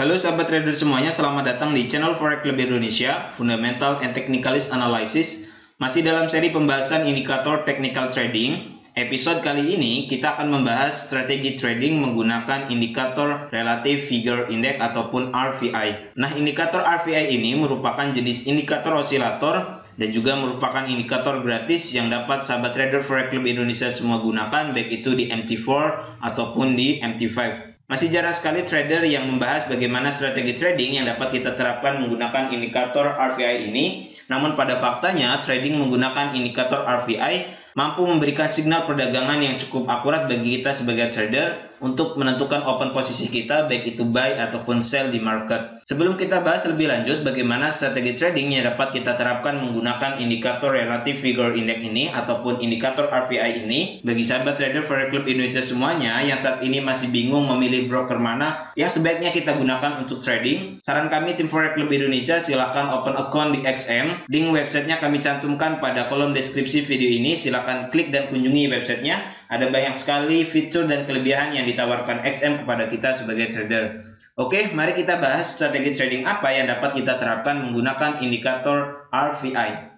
Halo sahabat trader semuanya, selamat datang di channel Forex Club Indonesia, Fundamental and Technicalist Analysis. Masih dalam seri pembahasan indikator technical trading. Episode kali ini kita akan membahas strategi trading menggunakan indikator Relative Figure Index ataupun RVI. Nah, indikator RVI ini merupakan jenis indikator osilator dan juga merupakan indikator gratis yang dapat sahabat trader Forex Club Indonesia semua gunakan, baik itu di MT4 ataupun di MT5. Masih jarang sekali trader yang membahas bagaimana strategi trading yang dapat kita terapkan menggunakan indikator RVI ini. Namun pada faktanya, trading menggunakan indikator RVI mampu memberikan signal perdagangan yang cukup akurat bagi kita sebagai trader untuk menentukan open posisi kita, baik itu buy ataupun sell di market. Sebelum kita bahas lebih lanjut bagaimana strategi trading yang dapat kita terapkan menggunakan indikator Relative Figure Index ini ataupun indikator RVI ini, bagi sahabat trader Forex Club Indonesia semuanya yang saat ini masih bingung memilih broker mana yang sebaiknya kita gunakan untuk trading, saran kami tim Forex Club Indonesia silahkan open account di XM. Link websitenya kami cantumkan pada kolom deskripsi video ini. Silahkan klik dan kunjungi websitenya. Ada banyak sekali fitur dan kelebihan yang ditawarkan XM kepada kita sebagai trader. Oke, mari kita bahas strategi trading apa yang dapat kita terapkan menggunakan indikator RVI.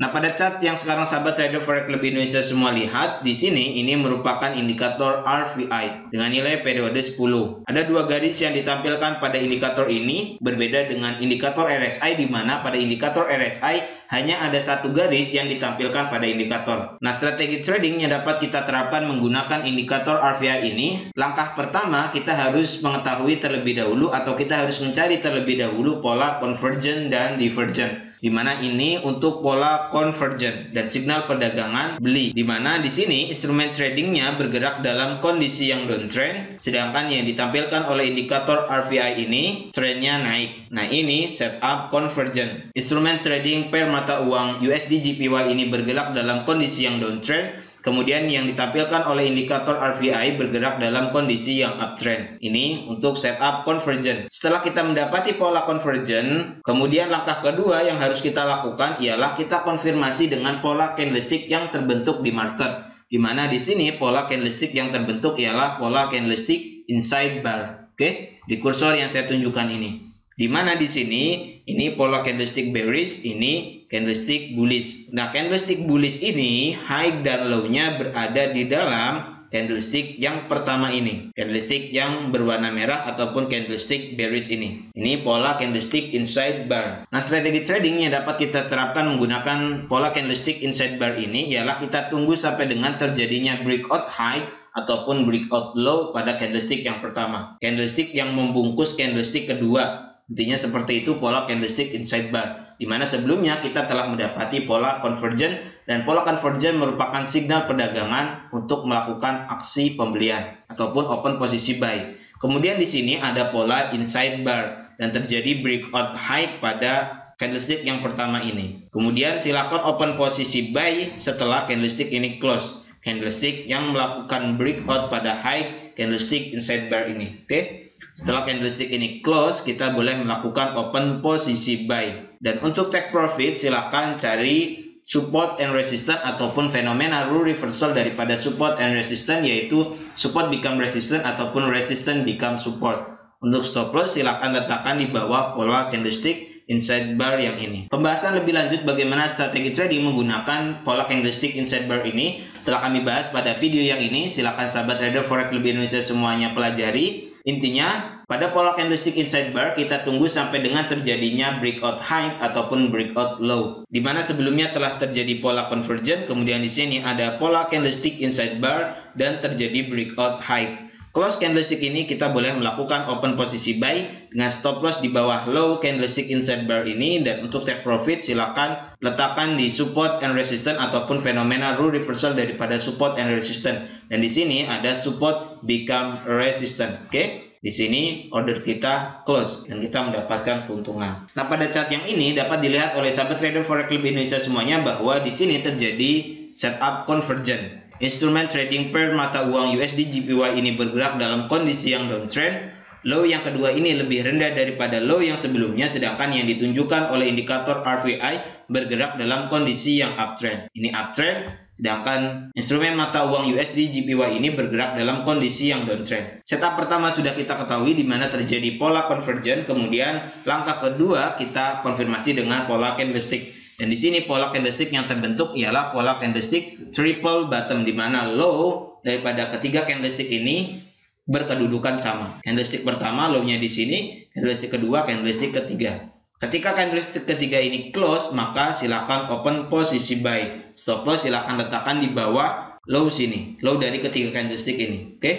Nah, pada chart yang sekarang sahabat trader Forex Club Indonesia semua lihat, di sini ini merupakan indikator RVI dengan nilai periode 10. Ada dua garis yang ditampilkan pada indikator ini, berbeda dengan indikator RSI di mana pada indikator RSI hanya ada satu garis yang ditampilkan pada indikator. Nah, strategi trading yang dapat kita terapkan menggunakan indikator RVI ini, langkah pertama kita harus mengetahui terlebih dahulu atau kita harus mencari terlebih dahulu pola convergent dan divergent. Di mana ini untuk pola convergent dan signal perdagangan beli. Di mana di sini instrumen tradingnya bergerak dalam kondisi yang downtrend, sedangkan yang ditampilkan oleh indikator RVI ini trennya naik. Nah, ini setup convergent. Instrumen trading per mata uang USD JPY ini bergerak dalam kondisi yang downtrend. Kemudian yang ditampilkan oleh indikator RVI bergerak dalam kondisi yang uptrend. Ini untuk setup convergent. Setelah kita mendapati pola convergent, kemudian langkah kedua yang harus kita lakukan ialah kita konfirmasi dengan pola candlestick yang terbentuk di market. Di mana di sini pola candlestick yang terbentuk ialah pola candlestick inside bar. Oke, di kursor yang saya tunjukkan ini. Di mana di sini ini pola candlestick bearish, ini candlestick bullish. Nah, candlestick bullish ini high dan low-nya berada di dalam candlestick yang pertama ini, candlestick yang berwarna merah ataupun candlestick bearish ini. Ini pola candlestick inside bar. Nah, strategi trading yang dapat kita terapkan menggunakan pola candlestick inside bar ini ialah kita tunggu sampai dengan terjadinya breakout high ataupun breakout low pada candlestick yang pertama, candlestick yang membungkus candlestick kedua. Intinya seperti itu pola candlestick inside bar, di mana sebelumnya kita telah mendapati pola convergent, dan pola convergent merupakan signal perdagangan untuk melakukan aksi pembelian ataupun open posisi buy. Kemudian di sini ada pola inside bar dan terjadi breakout high pada candlestick yang pertama ini. Kemudian silakan open posisi buy setelah candlestick ini close, candlestick yang melakukan breakout pada high candlestick inside bar ini. Oke. Setelah candlestick ini close, kita boleh melakukan open posisi buy. Dan untuk take profit, silahkan cari support and resistance ataupun fenomena rule reversal daripada support and resistance, yaitu support become resistance ataupun resistance become support. Untuk stop loss, silahkan letakkan di bawah pola candlestick inside bar yang ini. Pembahasan lebih lanjut bagaimana strategi trading menggunakan pola candlestick inside bar ini telah kami bahas pada video yang ini. Silahkan sahabat trader Forex Club Indonesia semuanya pelajari. Intinya, pada pola candlestick inside bar kita tunggu sampai dengan terjadinya breakout high ataupun breakout low. Di mana sebelumnya telah terjadi pola convergent, kemudian di sini ada pola candlestick inside bar dan terjadi breakout high. Close candlestick ini kita boleh melakukan open posisi buy dengan stop loss di bawah low candlestick inside bar ini, dan untuk take profit silakan letakkan di support and resistance ataupun fenomena rule reversal daripada support and resistance. Dan di sini ada support become resistance. Oke. Di sini order kita close dan kita mendapatkan keuntungan. Nah, pada chart yang ini dapat dilihat oleh sahabat trader Forex Club Indonesia semuanya bahwa di sini terjadi setup convergent. Instrumen trading per mata uang USD JPY ini bergerak dalam kondisi yang downtrend. Low yang kedua ini lebih rendah daripada low yang sebelumnya, sedangkan yang ditunjukkan oleh indikator RVI bergerak dalam kondisi yang uptrend. Ini uptrend, Sedangkan instrumen mata uang USD JPY ini bergerak dalam kondisi yang downtrend. Setup pertama sudah kita ketahui di mana terjadi pola convergence, kemudian langkah kedua kita konfirmasi dengan pola candlestick. Dan di sini pola candlestick yang terbentuk ialah pola candlestick triple bottom, di mana low daripada ketiga candlestick ini berkedudukan sama. Candlestick pertama low-nya di sini, candlestick kedua, candlestick ketiga. Ketika candlestick ketiga ini close, maka silakan open posisi buy. Stop loss silakan letakkan di bawah low sini, low dari ketiga candlestick ini. Oke.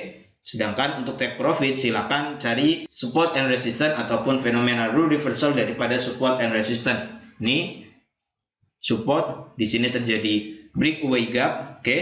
Sedangkan untuk take profit silakan cari support and resistance ataupun fenomena rule reversal daripada support and resistance. Ini support, di sini terjadi breakaway gap, oke.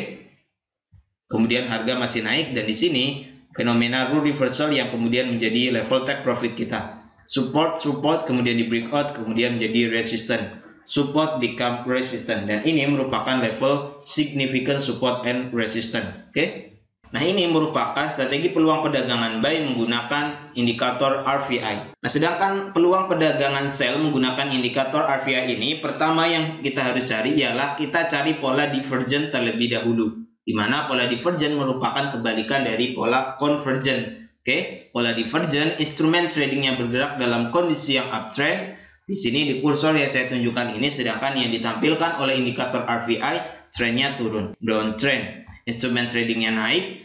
Kemudian harga masih naik dan di sini fenomena rule reversal yang kemudian menjadi level take profit kita. Support, kemudian di breakout, kemudian menjadi resistance. Support become resistance, dan ini merupakan level significant support and resistance. Oke. Nah, ini merupakan strategi peluang perdagangan buy menggunakan indikator RVI. Nah, sedangkan peluang perdagangan sell menggunakan indikator RVI ini, pertama yang kita harus cari ialah kita cari pola divergent terlebih dahulu, di mana pola divergent merupakan kebalikan dari pola convergent. Oke, pola divergent instrumen trading yang bergerak dalam kondisi yang uptrend. Di sini di kursor yang saya tunjukkan ini, sedangkan yang ditampilkan oleh indikator RVI trennya turun, downtrend. Instrumen tradingnya naik,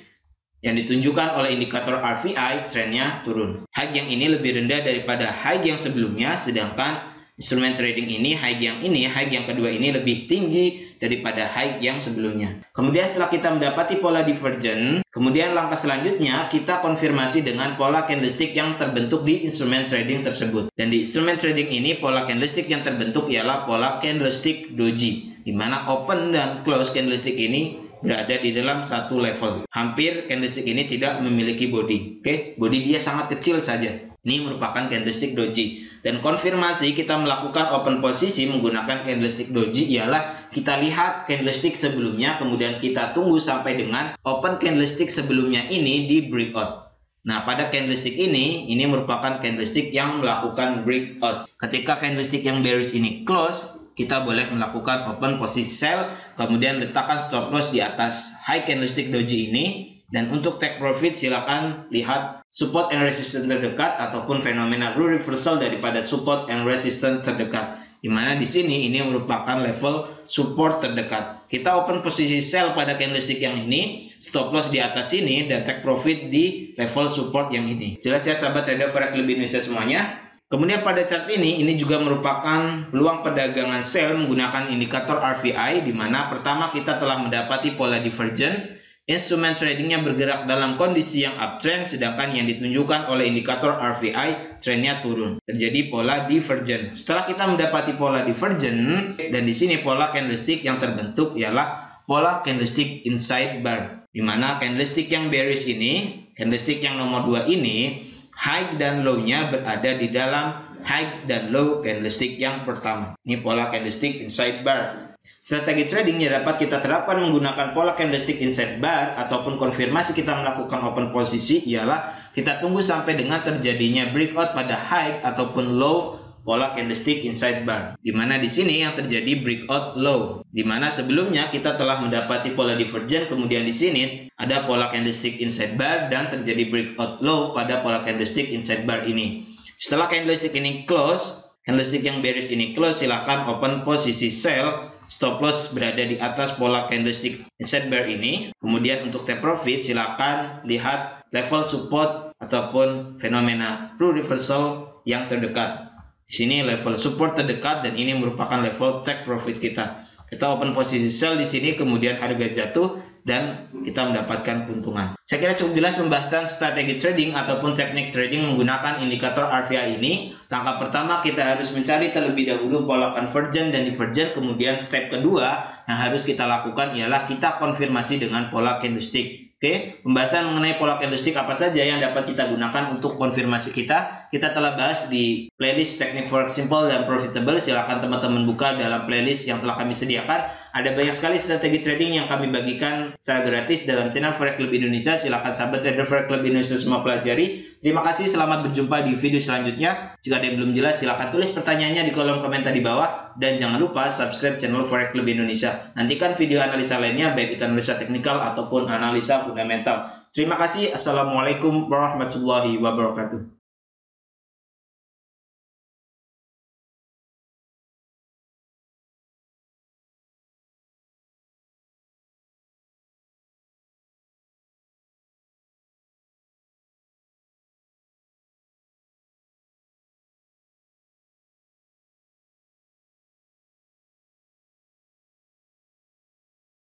yang ditunjukkan oleh indikator RVI trennya turun. High yang ini lebih rendah daripada high yang sebelumnya, sedangkan instrumen trading ini, high yang kedua ini lebih tinggi daripada high yang sebelumnya. Kemudian setelah kita mendapati pola divergent, kemudian langkah selanjutnya kita konfirmasi dengan pola candlestick yang terbentuk di instrumen trading tersebut. Dan di instrumen trading ini pola candlestick yang terbentuk ialah pola candlestick doji, di mana open dan close candlestick ini berada di dalam satu level. Hampir candlestick ini tidak memiliki body. Oke, body dia sangat kecil saja. Ini merupakan candlestick doji. Dan konfirmasi kita melakukan open posisi menggunakan candlestick doji ialah kita lihat candlestick sebelumnya, kemudian kita tunggu sampai dengan open candlestick sebelumnya ini di breakout. Nah, pada candlestick ini merupakan candlestick yang melakukan breakout. Ketika candlestick yang bearish ini close, kita boleh melakukan open posisi sell, kemudian letakkan stop loss di atas high candlestick doji ini. Dan untuk take profit silakan lihat support and resistance terdekat ataupun fenomena rule reversal daripada support and resistance terdekat, di mana di sini ini merupakan level support terdekat. Kita open posisi sell pada candlestick yang ini, stop loss di atas sini, dan take profit di level support yang ini. Jelas ya sahabat trader forex lebih Indonesia semuanya. Kemudian pada chart ini juga merupakan peluang perdagangan sell menggunakan indikator RVI, di mana pertama kita telah mendapati pola divergent. Instrumen tradingnya bergerak dalam kondisi yang uptrend, sedangkan yang ditunjukkan oleh indikator RVI trennya turun. Terjadi pola divergent. Setelah kita mendapati pola divergent, dan di sini pola candlestick yang terbentuk ialah pola candlestick inside bar, di mana candlestick yang bearish ini, candlestick yang nomor 2 ini, high dan low-nya berada di dalam high dan low candlestick yang pertama. Ini pola candlestick inside bar. Strategi tradingnya dapat kita terapkan menggunakan pola candlestick inside bar ataupun konfirmasi kita melakukan open posisi ialah kita tunggu sampai dengan terjadinya breakout pada high ataupun low pola candlestick inside bar, di mana di sini yang terjadi breakout low, di mana sebelumnya kita telah mendapati pola divergent, kemudian di sini ada pola candlestick inside bar dan terjadi breakout low pada pola candlestick inside bar ini. Setelah candlestick ini close, candlestick yang bearish ini close, silakan open posisi sell. Stop loss berada di atas pola candlestick inside bar ini. Kemudian untuk take profit silakan lihat level support ataupun fenomena rule reversal yang terdekat. Di sini level support terdekat dan ini merupakan level take profit kita. Kita open posisi sell di sini, kemudian harga jatuh dan kita mendapatkan keuntungan. Saya kira cukup jelas pembahasan strategi trading ataupun teknik trading menggunakan indikator RVI ini. Langkah pertama kita harus mencari terlebih dahulu pola convergent dan divergent. Kemudian step kedua yang harus kita lakukan ialah kita konfirmasi dengan pola candlestick. Oke, pembahasan mengenai pola candlestick apa saja yang dapat kita gunakan untuk konfirmasi kita telah bahas di playlist teknik forex simple dan profitable. Silakan teman-teman buka dalam playlist yang telah kami sediakan Ada banyak sekali strategi trading yang kami bagikan secara gratis dalam channel Forex Club Indonesia. Silakan sahabat trader Forex Club Indonesia semua pelajari. Terima kasih, selamat berjumpa di video selanjutnya. Jika ada yang belum jelas, silakan tulis pertanyaannya di kolom komentar di bawah. Dan jangan lupa subscribe channel Forex Club Indonesia. Nantikan video analisa lainnya, baik itu analisa teknikal ataupun analisa fundamental. Terima kasih. Assalamualaikum warahmatullahi wabarakatuh.